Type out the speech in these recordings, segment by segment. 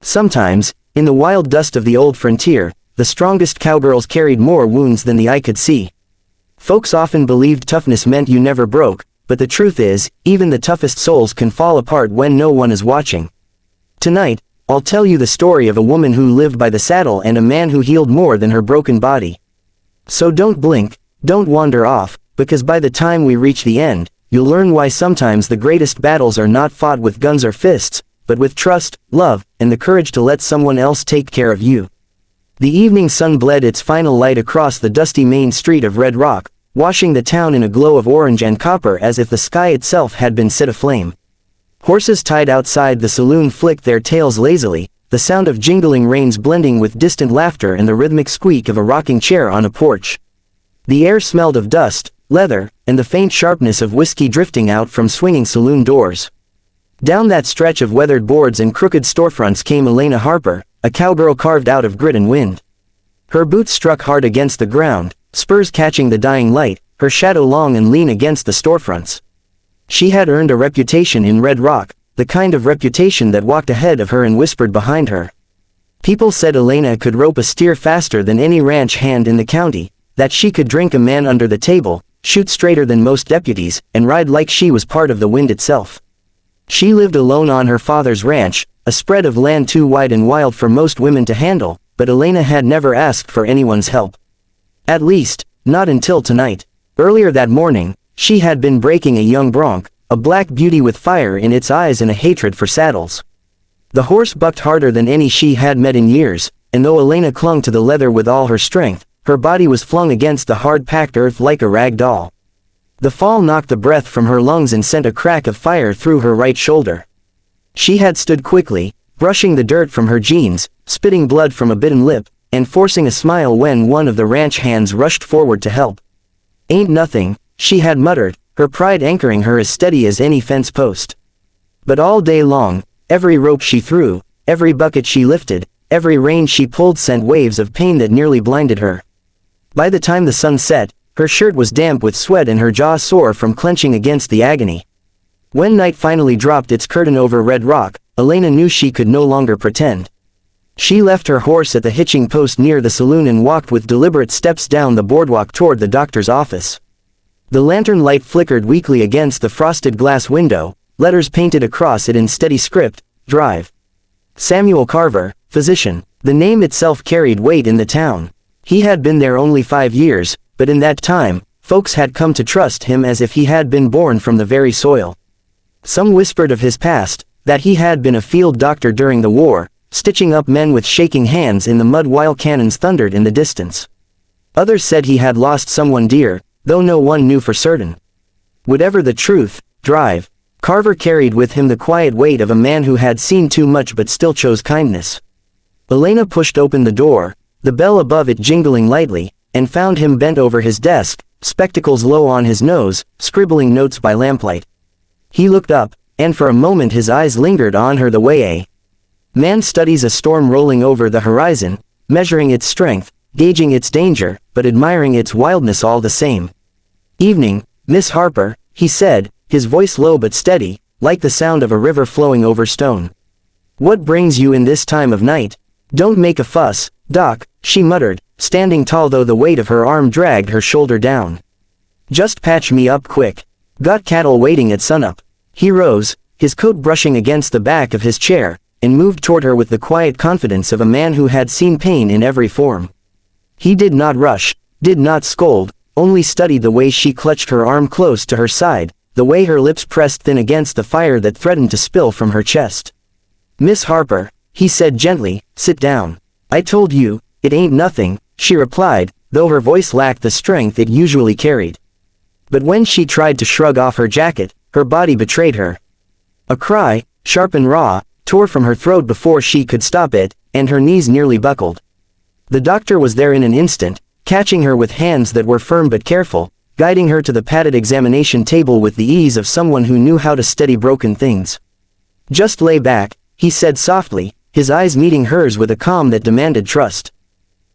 Sometimes, in the wild dust of the old frontier, the strongest cowgirls carried more wounds than the eye could see. Folks often believed toughness meant you never broke, but the truth is, even the toughest souls can fall apart when no one is watching. Tonight, I'll tell you the story of a woman who lived by the saddle and a man who healed more than her broken body. So don't blink, don't wander off, because by the time we reach the end, you'll learn why sometimes the greatest battles are not fought with guns or fists, but with trust, love, and the courage to let someone else take care of you. The evening sun bled its final light across the dusty main street of Red Rock, washing the town in a glow of orange and copper as if the sky itself had been set aflame. Horses tied outside the saloon flicked their tails lazily, the sound of jingling reins blending with distant laughter and the rhythmic squeak of a rocking chair on a porch. The air smelled of dust, leather, and the faint sharpness of whiskey drifting out from swinging saloon doors. Down that stretch of weathered boards and crooked storefronts came Elena Harper, a cowgirl carved out of grit and wind. Her boots struck hard against the ground, spurs catching the dying light, her shadow long and lean against the storefronts. She had earned a reputation in Red Rock, the kind of reputation that walked ahead of her and whispered behind her. People said Elena could rope a steer faster than any ranch hand in the county, that she could drink a man under the table, shoot straighter than most deputies, and ride like she was part of the wind itself. She lived alone on her father's ranch, a spread of land too wide and wild for most women to handle, but Elena had never asked for anyone's help. At least, not until tonight. Earlier that morning, she had been breaking a young bronc, a black beauty with fire in its eyes and a hatred for saddles. The horse bucked harder than any she had met in years, and though Elena clung to the leather with all her strength, her body was flung against the hard-packed earth like a rag doll. The fall knocked the breath from her lungs and sent a crack of fire through her right shoulder. She had stood quickly, brushing the dirt from her jeans, spitting blood from a bitten lip, and forcing a smile when one of the ranch hands rushed forward to help. "Ain't nothing," she had muttered, her pride anchoring her as steady as any fence post. But all day long, every rope she threw, every bucket she lifted, every rein she pulled sent waves of pain that nearly blinded her. By the time the sun set, her shirt was damp with sweat and her jaw sore from clenching against the agony. When night finally dropped its curtain over Red Rock, Elena knew she could no longer pretend. She left her horse at the hitching post near the saloon and walked with deliberate steps down the boardwalk toward the doctor's office. The lantern light flickered weakly against the frosted glass window, letters painted across it in steady script, "Drive. Samuel Carver, physician." The name itself carried weight in the town. He had been there only 5 years, but in that time, folks had come to trust him as if he had been born from the very soil. Some whispered of his past, that he had been a field doctor during the war, stitching up men with shaking hands in the mud while cannons thundered in the distance. Others said he had lost someone dear, though no one knew for certain. Whatever the truth, Drive. Carver carried with him the quiet weight of a man who had seen too much but still chose kindness. Elena pushed open the door, the bell above it jingling lightly, and found him bent over his desk, spectacles low on his nose, scribbling notes by lamplight. He looked up, and for a moment his eyes lingered on her the way a man studies a storm rolling over the horizon, measuring its strength, gauging its danger, but admiring its wildness all the same. "Evening, Miss Harper," he said, his voice low but steady, like the sound of a river flowing over stone. "What brings you in this time of night? Don't make a fuss, Doc," she muttered, standing tall though the weight of her arm dragged her shoulder down. "Just patch me up quick. Got cattle waiting at sunup." He rose, his coat brushing against the back of his chair, and moved toward her with the quiet confidence of a man who had seen pain in every form. He did not rush, did not scold, only studied the way she clutched her arm close to her side, the way her lips pressed thin against the fire that threatened to spill from her chest. "Miss Harper," he said gently, "sit down. I told you, it ain't nothing," she replied, though her voice lacked the strength it usually carried. But when she tried to shrug off her jacket, her body betrayed her. A cry, sharp and raw, tore from her throat before she could stop it, and her knees nearly buckled. The doctor was there in an instant, catching her with hands that were firm but careful, guiding her to the padded examination table with the ease of someone who knew how to steady broken things. "Just lay back," he said softly, his eyes meeting hers with a calm that demanded trust.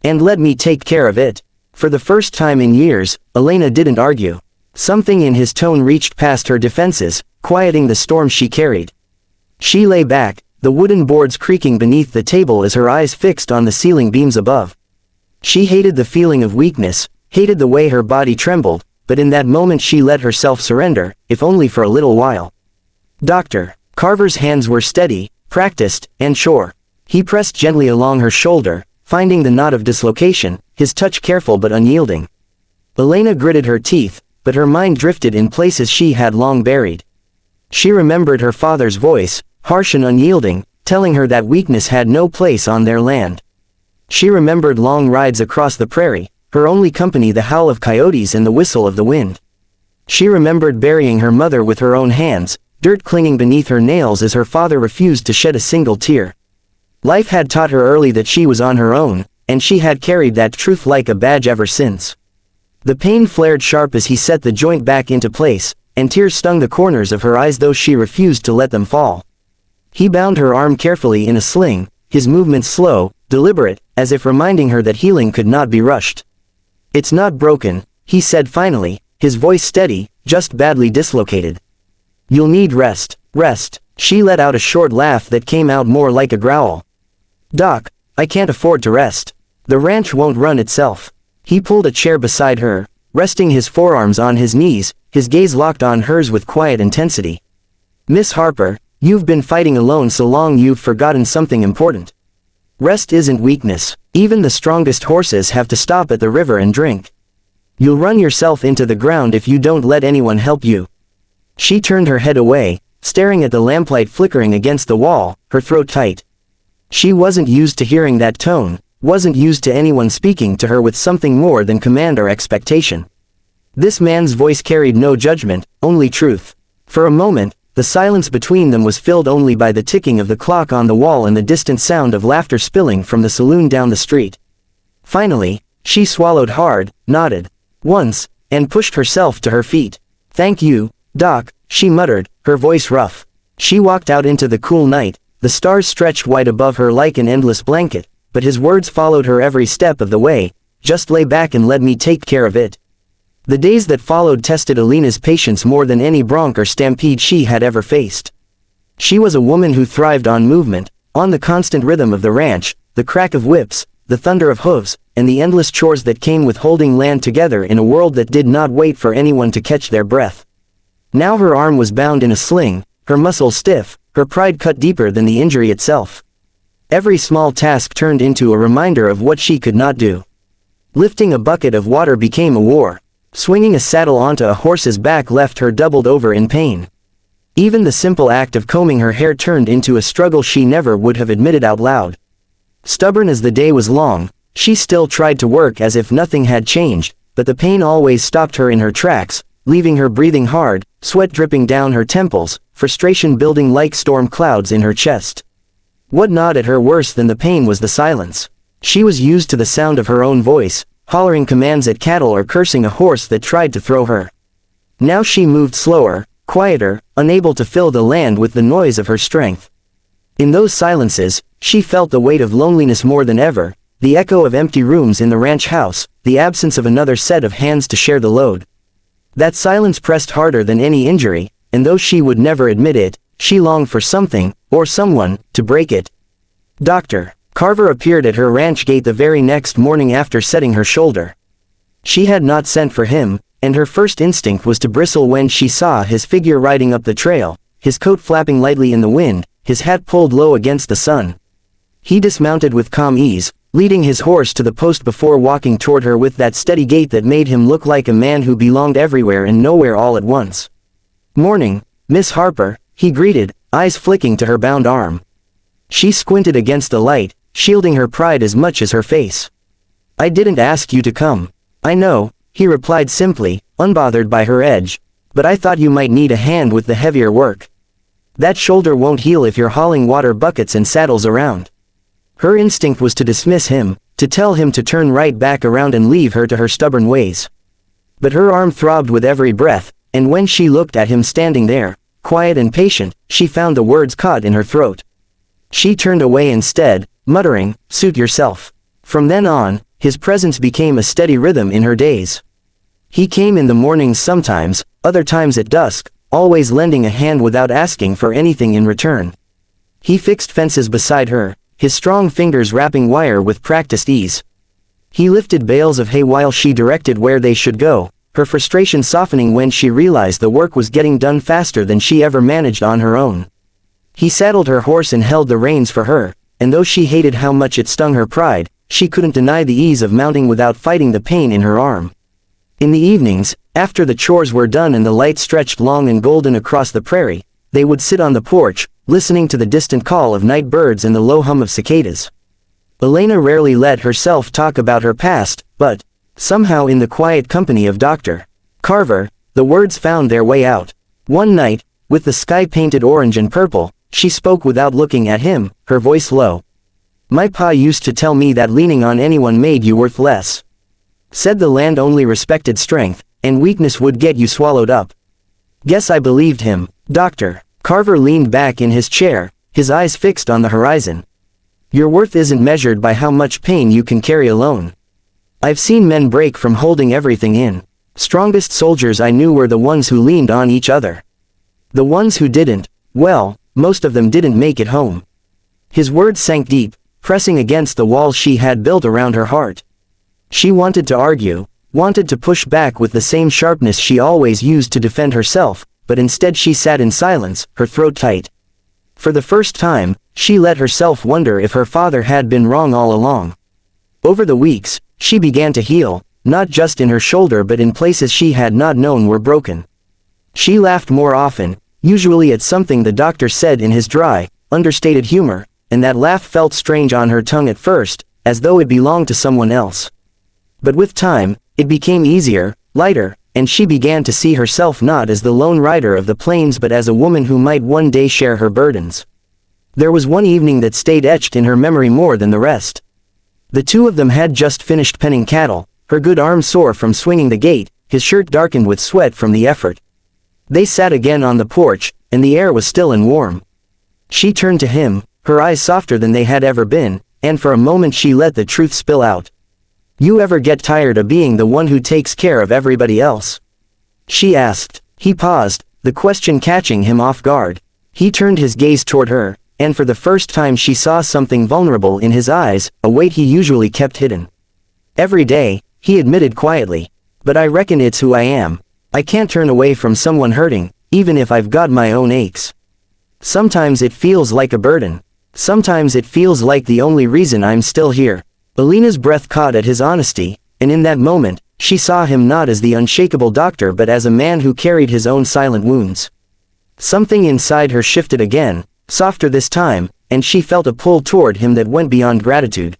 "And let me take care of it." For the first time in years, Elena didn't argue. Something in his tone reached past her defenses, quieting the storm she carried. She lay back, the wooden boards creaking beneath the table as her eyes fixed on the ceiling beams above. She hated the feeling of weakness, hated the way her body trembled, but in that moment she let herself surrender, if only for a little while. Doctor. Carver's hands were steady, practiced, and sure. He pressed gently along her shoulder, finding the knot of dislocation, his touch careful but unyielding. Elena gritted her teeth, but her mind drifted in places she had long buried. She remembered her father's voice, harsh and unyielding, telling her that weakness had no place on their land. She remembered long rides across the prairie, her only company the howl of coyotes and the whistle of the wind. She remembered burying her mother with her own hands, dirt clinging beneath her nails as her father refused to shed a single tear. Life had taught her early that she was on her own, and she had carried that truth like a badge ever since. The pain flared sharp as he set the joint back into place, and tears stung the corners of her eyes though she refused to let them fall. He bound her arm carefully in a sling, his movements slow, deliberate, as if reminding her that healing could not be rushed. "It's not broken," he said finally, his voice steady, just badly dislocated. "You'll need rest." Rest. She let out a short laugh that came out more like a growl. "Doc, I can't afford to rest. The ranch won't run itself." He pulled a chair beside her, resting his forearms on his knees, his gaze locked on hers with quiet intensity. "Miss Harper, you've been fighting alone so long you've forgotten something important. Rest isn't weakness. Even the strongest horses have to stop at the river and drink. You'll run yourself into the ground if you don't let anyone help you." She turned her head away, staring at the lamplight flickering against the wall, her throat tight. She wasn't used to hearing that tone, wasn't used to anyone speaking to her with something more than command or expectation. This man's voice carried no judgment, only truth. For a moment, the silence between them was filled only by the ticking of the clock on the wall and the distant sound of laughter spilling from the saloon down the street. Finally, she swallowed hard, nodded once, and pushed herself to her feet. "Thank you, Doc," she muttered, her voice rough. She walked out into the cool night, the stars stretched white above her like an endless blanket, but his words followed her every step of the way. "Just lay back and let me take care of it." The days that followed tested Elena's patience more than any bronc or stampede she had ever faced. She was a woman who thrived on movement, on the constant rhythm of the ranch, the crack of whips, the thunder of hooves, and the endless chores that came with holding land together in a world that did not wait for anyone to catch their breath. Now her arm was bound in a sling, her muscles stiff, her pride cut deeper than the injury itself. Every small task turned into a reminder of what she could not do. Lifting a bucket of water became a war. Swinging a saddle onto a horse's back left her doubled over in pain. Even the simple act of combing her hair turned into a struggle she never would have admitted out loud. Stubborn as the day was long, she still tried to work as if nothing had changed, but the pain always stopped her in her tracks, leaving her breathing hard, sweat dripping down her temples, frustration building like storm clouds in her chest. What gnawed at her worse than the pain was the silence. She was used to the sound of her own voice, hollering commands at cattle or cursing a horse that tried to throw her. Now she moved slower, quieter, unable to fill the land with the noise of her strength. In those silences, she felt the weight of loneliness more than ever, the echo of empty rooms in the ranch house, the absence of another set of hands to share the load. That silence pressed harder than any injury, and though she would never admit it, she longed for something, or someone, to break it. Dr. Carver appeared at her ranch gate the very next morning after setting her shoulder. She had not sent for him, and her first instinct was to bristle when she saw his figure riding up the trail, his coat flapping lightly in the wind, his hat pulled low against the sun. He dismounted with calm ease, leading his horse to the post before walking toward her with that steady gait that made him look like a man who belonged everywhere and nowhere all at once. "Morning, Miss Harper," he greeted, eyes flicking to her bound arm. She squinted against the light, shielding her pride as much as her face. "I didn't ask you to come. I know," he replied simply, unbothered by her edge, "but I thought you might need a hand with the heavier work. That shoulder won't heal if you're hauling water buckets and saddles around." Her instinct was to dismiss him, to tell him to turn right back around and leave her to her stubborn ways. But her arm throbbed with every breath, and when she looked at him standing there, quiet and patient, she found the words caught in her throat. She turned away instead, muttering, "Suit yourself." From then on, his presence became a steady rhythm in her days. He came in the mornings sometimes, other times at dusk, always lending a hand without asking for anything in return. He fixed fences beside her, his strong fingers wrapping wire with practiced ease. He lifted bales of hay while she directed where they should go, her frustration softening when she realized the work was getting done faster than she ever managed on her own. He saddled her horse and held the reins for her, and though she hated how much it stung her pride, she couldn't deny the ease of mounting without fighting the pain in her arm. In the evenings, after the chores were done and the light stretched long and golden across the prairie, they would sit on the porch, listening to the distant call of night birds and the low hum of cicadas. Elena rarely let herself talk about her past, but, somehow in the quiet company of Dr. Carver, the words found their way out. One night, with the sky painted orange and purple, she spoke without looking at him, her voice low. "My pa used to tell me that leaning on anyone made you worth less. Said the land only respected strength, and weakness would get you swallowed up. Guess I believed him." Dr. Carver leaned back in his chair, his eyes fixed on the horizon. "Your worth isn't measured by how much pain you can carry alone. I've seen men break from holding everything in. Strongest soldiers I knew were the ones who leaned on each other. The ones who didn't, well, most of them didn't make it home." His words sank deep, pressing against the walls she had built around her heart. She wanted to argue, wanted to push back with the same sharpness she always used to defend herself, but instead she sat in silence, her throat tight. For the first time, she let herself wonder if her father had been wrong all along. Over the weeks, she began to heal, not just in her shoulder but in places she had not known were broken. She laughed more often, usually at something the doctor said in his dry, understated humor, and that laugh felt strange on her tongue at first, as though it belonged to someone else. But with time, it became easier, lighter, and she began to see herself not as the lone rider of the plains but as a woman who might one day share her burdens. There was one evening that stayed etched in her memory more than the rest. The two of them had just finished penning cattle, her good arm sore from swinging the gate, his shirt darkened with sweat from the effort. They sat again on the porch, and the air was still and warm. She turned to him, her eyes softer than they had ever been, and for a moment she let the truth spill out. "You ever get tired of being the one who takes care of everybody else?" she asked. He paused, the question catching him off guard. He turned his gaze toward her, and for the first time she saw something vulnerable in his eyes, a weight he usually kept hidden. "Every day," he admitted quietly. "But I reckon it's who I am. I can't turn away from someone hurting, even if I've got my own aches. Sometimes it feels like a burden. Sometimes it feels like the only reason I'm still here." Elena's breath caught at his honesty, and in that moment, she saw him not as the unshakable doctor but as a man who carried his own silent wounds. Something inside her shifted again, softer this time, and she felt a pull toward him that went beyond gratitude.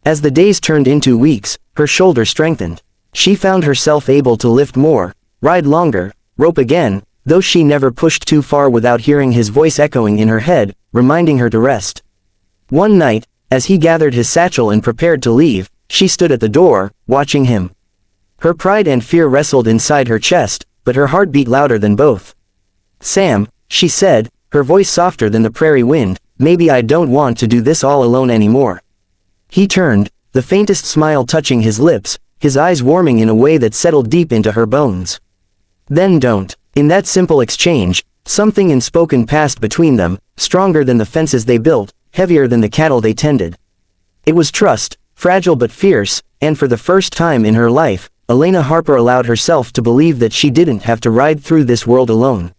As the days turned into weeks, her shoulder strengthened. She found herself able to lift more, ride longer, rope again, though she never pushed too far without hearing his voice echoing in her head, reminding her to rest. One night, as he gathered his satchel and prepared to leave, she stood at the door, watching him. Her pride and fear wrestled inside her chest, but her heart beat louder than both. "Sam," she said, her voice softer than the prairie wind, "maybe I don't want to do this all alone anymore." He turned, the faintest smile touching his lips, his eyes warming in a way that settled deep into her bones. "Then don't." In that simple exchange, something unspoken passed between them, stronger than the fences they built, heavier than the cattle they tended. It was trust, fragile but fierce, and for the first time in her life, Elena Harper allowed herself to believe that she didn't have to ride through this world alone.